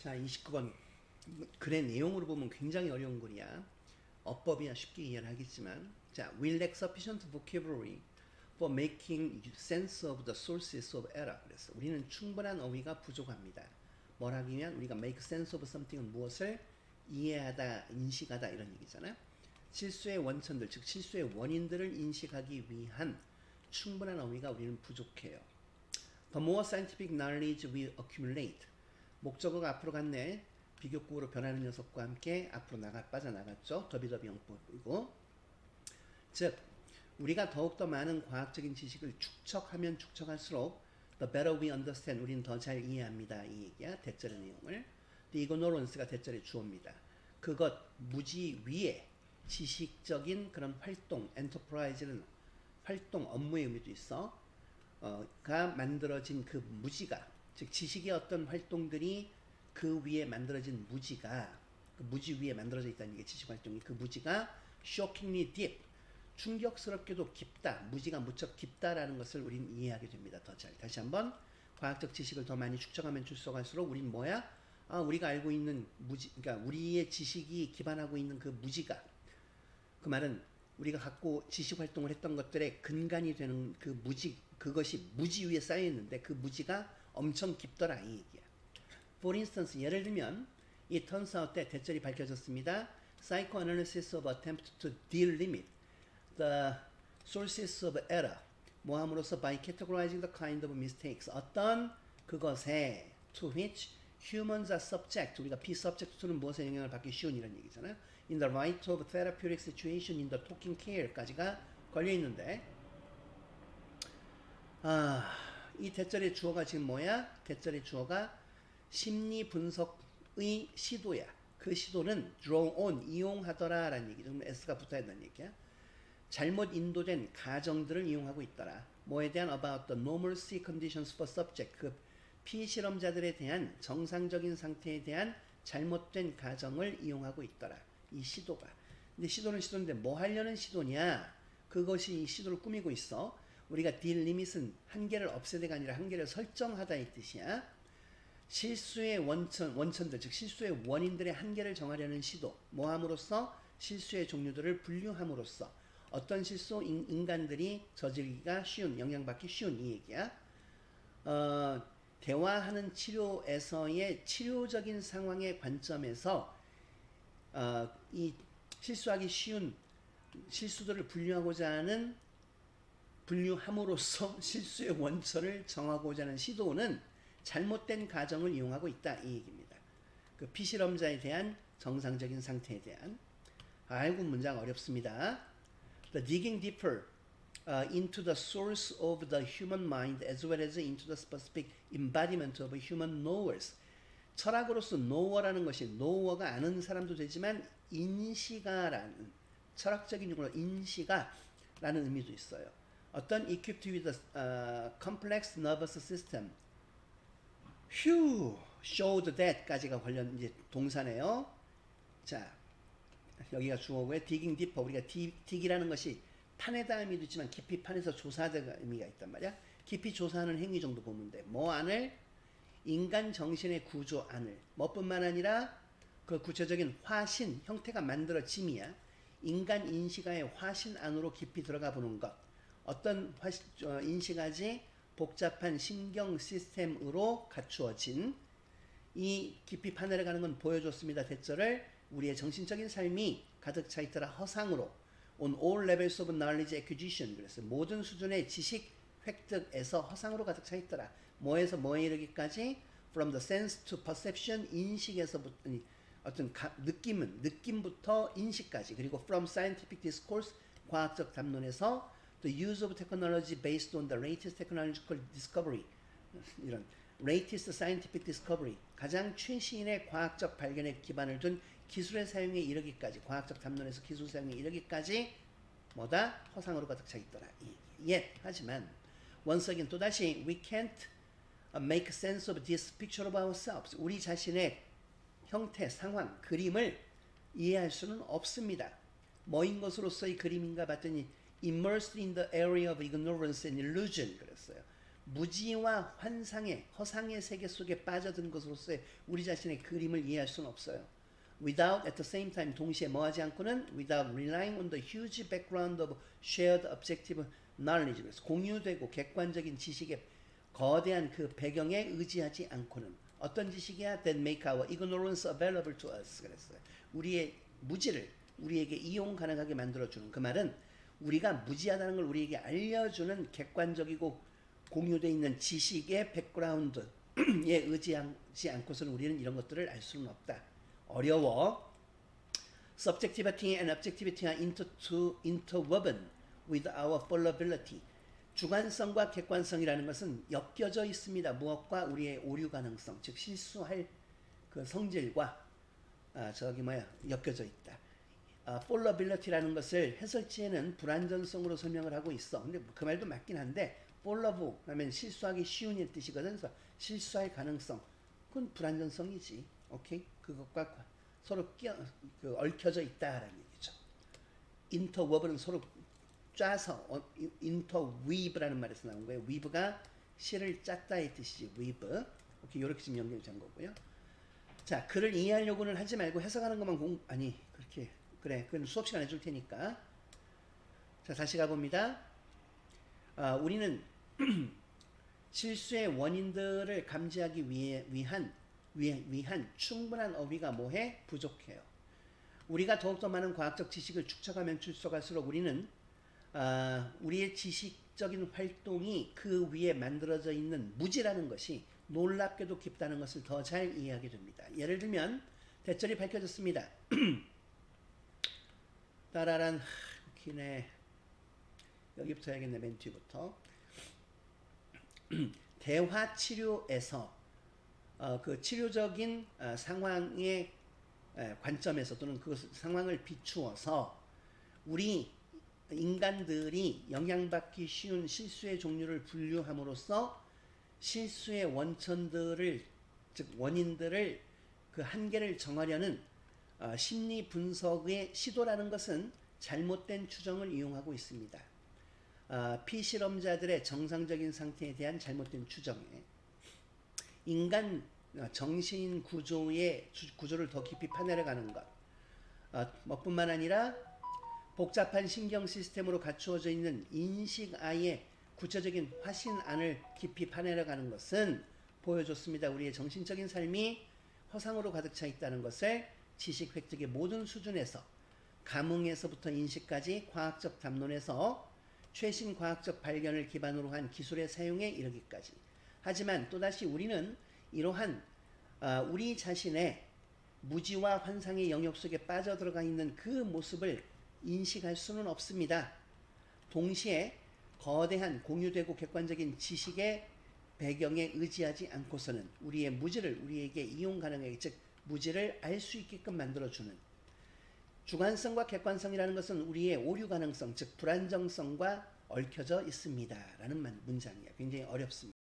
자, 29번 글의 내용으로 보면 굉장히 어려운 글이야. 어법이야 쉽게 이해를 하겠지만, 자, we lack sufficient vocabulary for making sense of the sources of error. 그래서 우리는 충분한 어휘가 부족합니다. 뭘 하기 위한 우리가 make sense of something은 무엇을 이해하다, 인식하다 이런 얘기잖아. 실수의 원천들, 즉 실수의 원인들을 인식하기 위한 충분한 어휘가 우리는 부족해요. The more scientific knowledge we accumulate. 목적어가 앞으로 갔네. 비교국으로 변하는 녀석과 함께 앞으로 빠져나갔죠. 더비더비용법이고. 즉, 우리가 더욱더 많은 과학적인 지식을 축적하면 축적할수록 the better we understand. 우리는 더 잘 이해합니다. 이 얘기야. 대절의 내용을. The ignorance가 대절의 주어입니다. 그것, 무지 위에 지식적인 그런 활동, enterprise는 활동, 업무의 의미도 있어. 가 만들어진 그 무지가, 즉 지식의 어떤 활동들이 그 위에 만들어진 무지가, 그 무지 위에 만들어져 있다는 게 지식 활동이, 그 무지가 shockingly deep, 충격스럽게도 깊다, 무지가 무척 깊다라는 것을 우리는 이해하게 됩니다. 더 잘. 다시 한번, 과학적 지식을 더 많이 축적하면 축적할수록 우리는 뭐야? 우리가 알고 있는 무지, 그러니까 우리의 지식이 기반하고 있는 그 무지가, 그 말은 우리가 갖고 지식 활동을 했던 것들의 근간이 되는 그 무지, 그것이 무지 위에 쌓여 있는데 그 무지가 엄청 깊더라 이 얘기야. For instance, 예를 들면 이 turns out 때 대절이 밝혀졌습니다. Psychoanalysis of attempt to delimit the sources of error. 모함으로써 by categorizing the kind of mistakes. 어떤 그것에 to which humans are subject. 우리가 be subject to는 무엇에 영향을 받기 쉬운 이런 얘기잖아요. In the right of therapeutic situation in the talking care까지가 걸려있는데, 이 대절의 주어가 지금 뭐야? 대절의 주어가 심리 분석의 시도야. 그 시도는 draw on, 이용하더라 라는 얘기죠. 그럼 s가 붙어야 된다는 얘기야. 잘못 인도된 가정들을 이용하고 있더라. 뭐에 대한 about the normalcy conditions for subject. 그 피실험자들에 대한 정상적인 상태에 대한 잘못된 가정을 이용하고 있더라. 이 시도가. 근데 시도는 시도인데 뭐 하려는 시도냐? 그것이 이 시도를 꾸미고 있어. 우리가 딜리밋은 한계를 없애다가 아니라 한계를 설정하다 이 뜻이야. 실수의 원천들, 즉 실수의 원인들의 한계를 정하려는 시도. 뭐함으로써? 실수의 종류들을 분류함으로써. 어떤 실수 인간들이 저지르기가 쉬운, 영향받기 쉬운 이 얘기야. 대화하는 치료에서의 치료적인 상황의 관점에서 이 실수하기 쉬운 실수들을 분류하고자 하는, 분류함으로써 실수의 원천을 정하고자 하는 시도는 잘못된 가정을 이용하고 있다 이 얘기입니다. 그 피실험자에 대한 정상적인 상태에 대한. 아이고 문장 어렵습니다. The digging deeper into the source of the human mind as well as into the specific embodiment of human knowers. 철학으로서 knower라는 것이 knower가 아는 사람도 되지만 인시가라는, 철학적인 용어로 인시가라는 의미도 있어요. 어떤 equipped with a complex nervous system. showed that까지가 관련 이제 동사네요. 자, 여기가 주어고요. digging deeper. 우리가 dig이라는 것이 파내다 의미도 있지만 깊이 파내서 조사하다 의미가 있단 말이야. 깊이 조사하는 행위 정도 보면 돼. 뭐 안을? 인간 정신의 구조 안을. 뭐뿐만 아니라 그 구체적인 화신, 형태가 만들어짐이야. 인간 인시가의 화신 안으로 깊이 들어가 보는 것. 어떤 인시가지? 복잡한 신경 시스템으로 갖추어진 이 깊이 파내려가는 건 보여줬습니다. 대절을 우리의 정신적인 삶이 가득 차 있더라. 허상으로. On all levels of knowledge acquisition. 그래서 모든 수준의 지식 획득에서 허상으로 가득 차 있더라. 뭐에서 뭐에 이르기까지? From the sense to perception. 인식에서부터 어떤 느낌부터 인식까지. 그리고 from scientific discourse. 과학적 담론에서 the use of technology based on the latest technological discovery. 이런 latest scientific discovery. 가장 최신의 과학적 발견에 기반을 둔 기술의 사용에 이르기까지, 과학적 담론에서 기술 사용에 이르기까지 뭐다? 허상으로 가득 차 있더라. Yet, 하지만 once again 또다시 we can't make sense of this picture of ourselves. 우리 자신의 형태, 상황, 그림을 이해할 수는 없습니다. 뭐인 것으로서의 그림인가 봤더니 immersed in the area of ignorance and illusion 그랬어요. 무지와 환상의 허상의 세계 속에 빠져든 것으로서의 우리 자신의 그림을 이해할 수는 없어요. Without at the same time 동시에 뭐하지 않고는 without relying on the huge background of shared objective knowledge 그래서 공유되고 객관적인 지식의 거대한 그 배경에 의지하지 않고는 어떤 지식이야? That make our ignorance available to us 그랬어요. 우리의 무지를 우리에게 이용 가능하게 만들어주는 그 말은 우리가 무지하다는 걸 우리에게 알려주는 객관적이고 공유되어 있는 지식의 백그라운드에 의지하지 않고서는 우리는 이런 것들을 알 수는 없다. 어려워. Subjectivity and objectivity are interwoven with our fallibility. 주관성과 객관성이라는 것은 엮여져 있습니다. 무엇과 우리의 오류 가능성, 즉 실수할 그 성질과 엮여져 있다. fallibility라는 것을 해설지에는 불완전성으로 설명을 하고 있어. 근데 그 말도 맞긴 한데 fallible 하면 실수하기 쉬운 일 뜻이거든. 그래서 실수할 가능성, 그건 불완전성이지. 오케이? 그것과 서로 얽혀져 있다라는 얘기죠. interwoven은 서로 짜서 interweave라는 말에서 나온 거예요. weave가 실을 짰다의 뜻이지. weave. 오케이, 이렇게 지금 연결이 된 거고요. 자, 글을 이해하려고는 하지 말고 해석하는 것만 그렇게 그래. 그건 수업 시간에 줄 테니까. 자, 다시 가봅니다. 우리는 실수의 원인들을 감지하기 위한 충분한 어휘가 뭐해? 부족해요. 우리가 더욱더 많은 과학적 지식을 축적하면 축적할수록 우리는 우리의 지식적인 활동이 그 위에 만들어져 있는 무지라는 것이 놀랍게도 깊다는 것을 더 잘 이해하게 됩니다. 예를 들면 대절이 밝혀졌습니다. 따라란 기네 여기부터 해야겠네. 맨 뒤부터 대화 치료에서 그 치료적인 상황의 관점에서 또는 그 상황을 비추어서 우리 인간들이 영향받기 쉬운 실수의 종류를 분류함으로써 실수의 원천들을 즉 원인들을 그 한계를 정하려는 심리 분석의 시도라는 것은 잘못된 추정을 이용하고 있습니다. 피실험자들의 정상적인 상태에 대한 잘못된 추정에 인간 정신 구조를 더 깊이 파내려가는 것 뿐만 아니라 복잡한 신경 시스템으로 갖추어져 있는 인식아의 구체적인 화신안을 깊이 파내려가는 것은 보여줬습니다. 우리의 정신적인 삶이 허상으로 가득 차 있다는 것을 지식 획득의 모든 수준에서 감흥에서부터 인식까지 과학적 담론에서 최신 과학적 발견을 기반으로 한 기술의 사용에 이르기까지. 하지만 또다시 우리는 이러한 우리 자신의 무지와 환상의 영역 속에 빠져들어가 있는 그 모습을 인식할 수는 없습니다. 동시에 거대한 공유되고 객관적인 지식의 배경에 의지하지 않고서는 우리의 무지를 우리에게 이용 가능하게 즉 무지를 알 수 있게끔 만들어주는 주관성과 객관성이라는 것은 우리의 오류 가능성 즉 불안정성과 얽혀져 있습니다. 라는 문장이에요. 굉장히 어렵습니다.